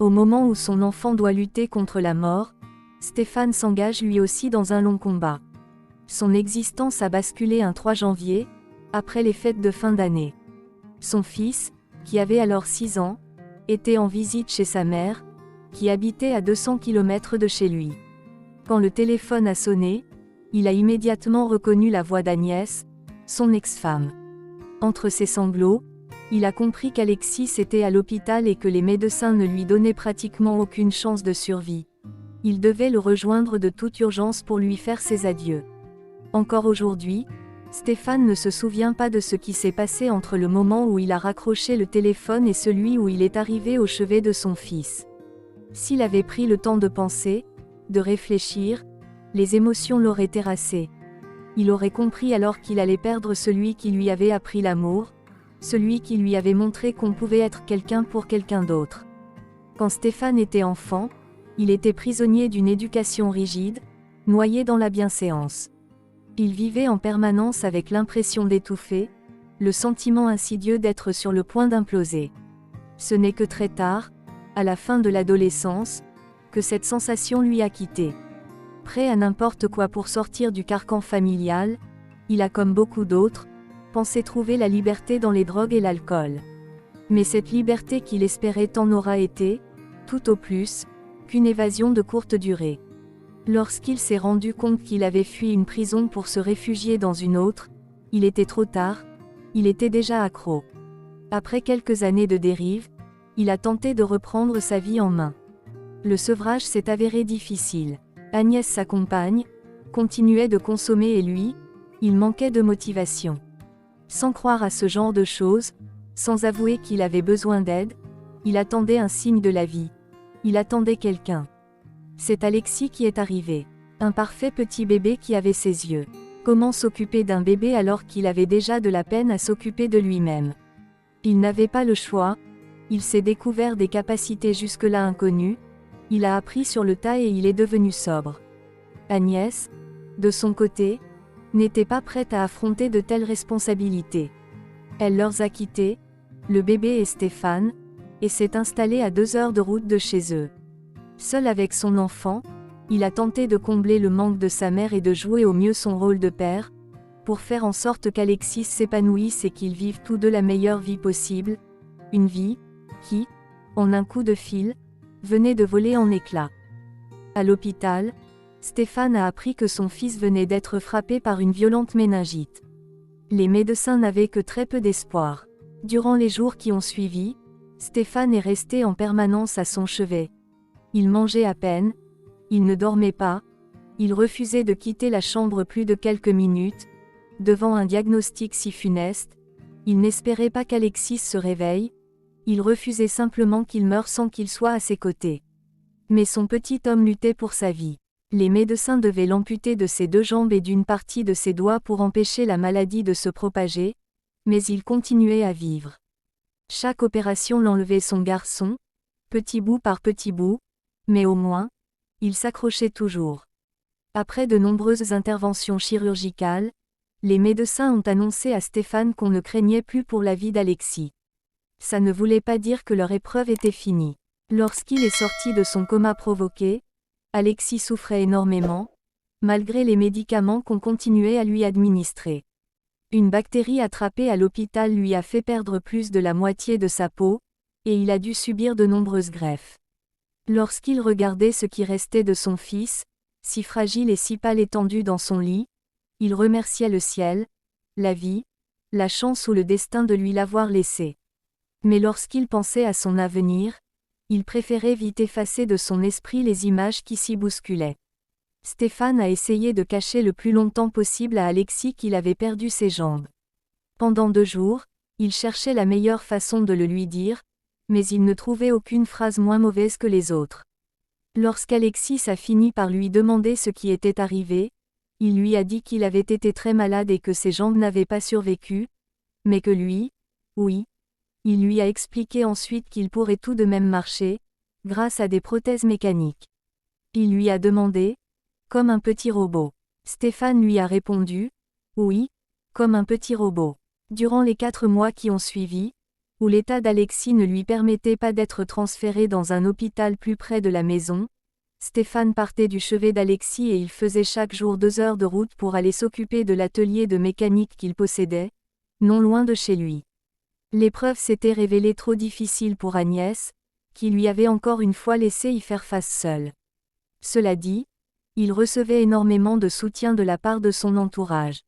Au moment où son enfant doit lutter contre la mort, Stéphane s'engage lui aussi dans un long combat. Son existence a basculé un 3 janvier, après les fêtes de fin d'année. Son fils, qui avait alors 6 ans, était en visite chez sa mère, qui habitait à 200 km de chez lui. Quand le téléphone a sonné, il a immédiatement reconnu la voix d'Agnès, son ex-femme. Entre ses sanglots, il a compris qu'Alexis était à l'hôpital et que les médecins ne lui donnaient pratiquement aucune chance de survie. Il devait le rejoindre de toute urgence pour lui faire ses adieux. Encore aujourd'hui, Stéphane ne se souvient pas de ce qui s'est passé entre le moment où il a raccroché le téléphone et celui où il est arrivé au chevet de son fils. S'il avait pris le temps de penser, de réfléchir, les émotions l'auraient terrassé. Il aurait compris alors qu'il allait perdre celui qui lui avait appris l'amour, celui qui lui avait montré qu'on pouvait être quelqu'un pour quelqu'un d'autre. Quand Stéphane était enfant, il était prisonnier d'une éducation rigide, noyé dans la bienséance. Il vivait en permanence avec l'impression d'étouffer, le sentiment insidieux d'être sur le point d'imploser. Ce n'est que très tard, à la fin de l'adolescence, que cette sensation lui a quitté. Prêt à n'importe quoi pour sortir du carcan familial, il a comme beaucoup d'autres, pensé trouver la liberté dans les drogues et l'alcool. Mais cette liberté qu'il espérait tant n'aura été, tout au plus, qu'une évasion de courte durée. Lorsqu'il s'est rendu compte qu'il avait fui une prison pour se réfugier dans une autre, il était trop tard, il était déjà accro. Après quelques années de dérive, il a tenté de reprendre sa vie en main. Le sevrage s'est avéré difficile. Agnès, sa compagne, continuait de consommer et lui, il manquait de motivation. Sans croire à ce genre de choses, sans avouer qu'il avait besoin d'aide, il attendait un signe de la vie. Il attendait quelqu'un. C'est Alexis qui est arrivé. Un parfait petit bébé qui avait ses yeux. Comment s'occuper d'un bébé alors qu'il avait déjà de la peine à s'occuper de lui-même? Il n'avait pas le choix, il s'est découvert des capacités jusque-là inconnues, il a appris sur le tas et il est devenu sobre. Agnès, de son côté, n'était pas prête à affronter de telles responsabilités. Elle leur a quittés, le bébé et Stéphane, et s'est installée à 2 heures de route de chez eux. Seul avec son enfant, il a tenté de combler le manque de sa mère et de jouer au mieux son rôle de père, pour faire en sorte qu'Alexis s'épanouisse et qu'ils vivent tous deux la meilleure vie possible, une vie, qui, en un coup de fil, venait de voler en éclats. À l'hôpital, Stéphane a appris que son fils venait d'être frappé par une violente méningite. Les médecins n'avaient que très peu d'espoir. Durant les jours qui ont suivi, Stéphane est resté en permanence à son chevet. Il mangeait à peine, il ne dormait pas, il refusait de quitter la chambre plus de quelques minutes, devant un diagnostic si funeste, il n'espérait pas qu'Alexis se réveille, il refusait simplement qu'il meure sans qu'il soit à ses côtés. Mais son petit homme luttait pour sa vie. Les médecins devaient l'amputer de ses 2 jambes et d'une partie de ses doigts pour empêcher la maladie de se propager, mais il continuait à vivre. Chaque opération l'enlevait son garçon, petit bout par petit bout, mais au moins, il s'accrochait toujours. Après de nombreuses interventions chirurgicales, les médecins ont annoncé à Stéphane qu'on ne craignait plus pour la vie d'Alexis. Ça ne voulait pas dire que leur épreuve était finie. Lorsqu'il est sorti de son coma provoqué, Alexis souffrait énormément, malgré les médicaments qu'on continuait à lui administrer. Une bactérie attrapée à l'hôpital lui a fait perdre plus de la moitié de sa peau, et il a dû subir de nombreuses greffes. Lorsqu'il regardait ce qui restait de son fils, si fragile et si pâle étendu dans son lit, il remerciait le ciel, la vie, la chance ou le destin de lui l'avoir laissé. Mais lorsqu'il pensait à son avenir, il préférait vite effacer de son esprit les images qui s'y bousculaient. Stéphane a essayé de cacher le plus longtemps possible à Alexis qu'il avait perdu ses jambes. Pendant 2 jours, il cherchait la meilleure façon de le lui dire, mais il ne trouvait aucune phrase moins mauvaise que les autres. Lorsqu'Alexis a fini par lui demander ce qui était arrivé, il lui a dit qu'il avait été très malade et que ses jambes n'avaient pas survécu, mais que lui, oui, il lui a expliqué ensuite qu'il pourrait tout de même marcher, grâce à des prothèses mécaniques. Il lui a demandé, comme un petit robot. Stéphane lui a répondu, oui, comme un petit robot. Durant les 4 mois qui ont suivi, où l'état d'Alexis ne lui permettait pas d'être transféré dans un hôpital plus près de la maison, Stéphane partait du chevet d'Alexis et il faisait chaque jour 2 heures de route pour aller s'occuper de l'atelier de mécanique qu'il possédait, non loin de chez lui. L'épreuve s'était révélée trop difficile pour Agnès, qui lui avait encore une fois laissé y faire face seule. Cela dit, il recevait énormément de soutien de la part de son entourage.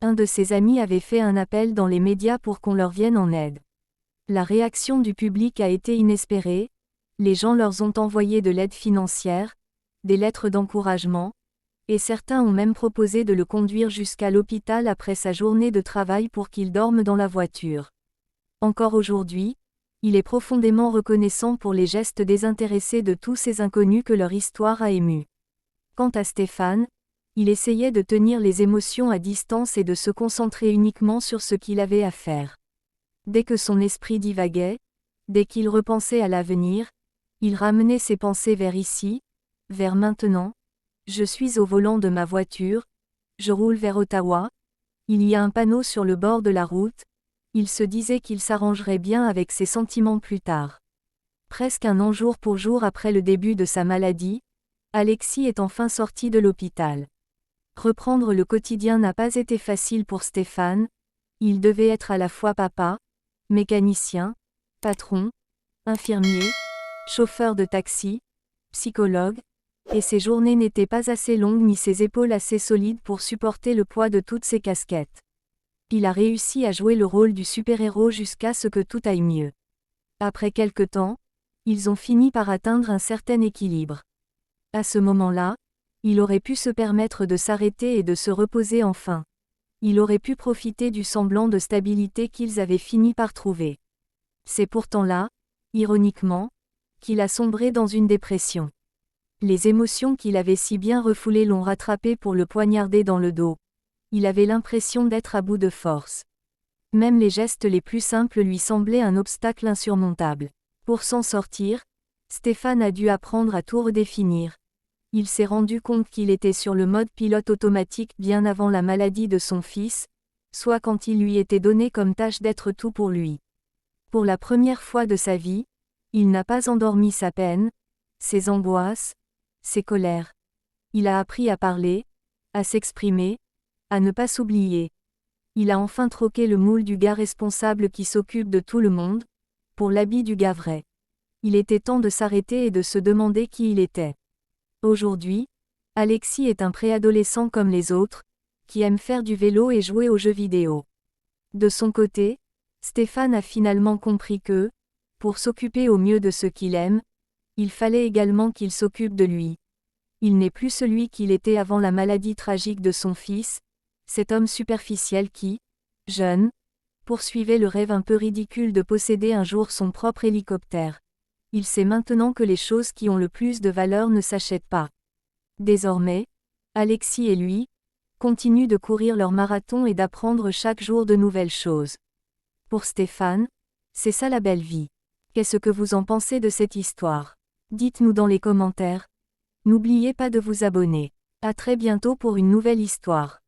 Un de ses amis avait fait un appel dans les médias pour qu'on leur vienne en aide. La réaction du public a été inespérée, les gens leur ont envoyé de l'aide financière, des lettres d'encouragement, et certains ont même proposé de le conduire jusqu'à l'hôpital après sa journée de travail pour qu'il dorme dans la voiture. Encore aujourd'hui, il est profondément reconnaissant pour les gestes désintéressés de tous ces inconnus que leur histoire a ému. Quant à Stéphane, il essayait de tenir les émotions à distance et de se concentrer uniquement sur ce qu'il avait à faire. Dès que son esprit divaguait, dès qu'il repensait à l'avenir, il ramenait ses pensées vers ici, vers maintenant. Je suis au volant de ma voiture, je roule vers Ottawa, il y a un panneau sur le bord de la route, il se disait qu'il s'arrangerait bien avec ses sentiments plus tard. Presque un an jour pour jour après le début de sa maladie, Alexis est enfin sorti de l'hôpital. Reprendre le quotidien n'a pas été facile pour Stéphane, il devait être à la fois papa, mécanicien, patron, infirmier, chauffeur de taxi, psychologue, et ses journées n'étaient pas assez longues ni ses épaules assez solides pour supporter le poids de toutes ces casquettes. Il a réussi à jouer le rôle du super-héros jusqu'à ce que tout aille mieux. Après quelque temps, ils ont fini par atteindre un certain équilibre. À ce moment-là, il aurait pu se permettre de s'arrêter et de se reposer enfin. Il aurait pu profiter du semblant de stabilité qu'ils avaient fini par trouver. C'est pourtant là, ironiquement, qu'il a sombré dans une dépression. Les émotions qu'il avait si bien refoulées l'ont rattrapé pour le poignarder dans le dos. Il avait l'impression d'être à bout de force. Même les gestes les plus simples lui semblaient un obstacle insurmontable. Pour s'en sortir, Stéphane a dû apprendre à tout redéfinir. Il s'est rendu compte qu'il était sur le mode pilote automatique bien avant la maladie de son fils, soit quand il lui était donné comme tâche d'être tout pour lui. Pour la première fois de sa vie, il n'a pas endormi sa peine, ses angoisses, ses colères. Il a appris à parler, à s'exprimer, à ne pas s'oublier. Il a enfin troqué le moule du gars responsable qui s'occupe de tout le monde, pour l'habit du gars vrai. Il était temps de s'arrêter et de se demander qui il était. Aujourd'hui, Alexis est un préadolescent comme les autres, qui aime faire du vélo et jouer aux jeux vidéo. De son côté, Stéphane a finalement compris que, pour s'occuper au mieux de ce qu'il aime, il fallait également qu'il s'occupe de lui. Il n'est plus celui qu'il était avant la maladie tragique de son fils, cet homme superficiel qui, jeune, poursuivait le rêve un peu ridicule de posséder un jour son propre hélicoptère. Il sait maintenant que les choses qui ont le plus de valeur ne s'achètent pas. Désormais, Alexis et lui continuent de courir leur marathon et d'apprendre chaque jour de nouvelles choses. Pour Stéphane, c'est ça la belle vie. Qu'est-ce que vous en pensez de cette histoire? Dites-nous dans les commentaires. N'oubliez pas de vous abonner. À très bientôt pour une nouvelle histoire.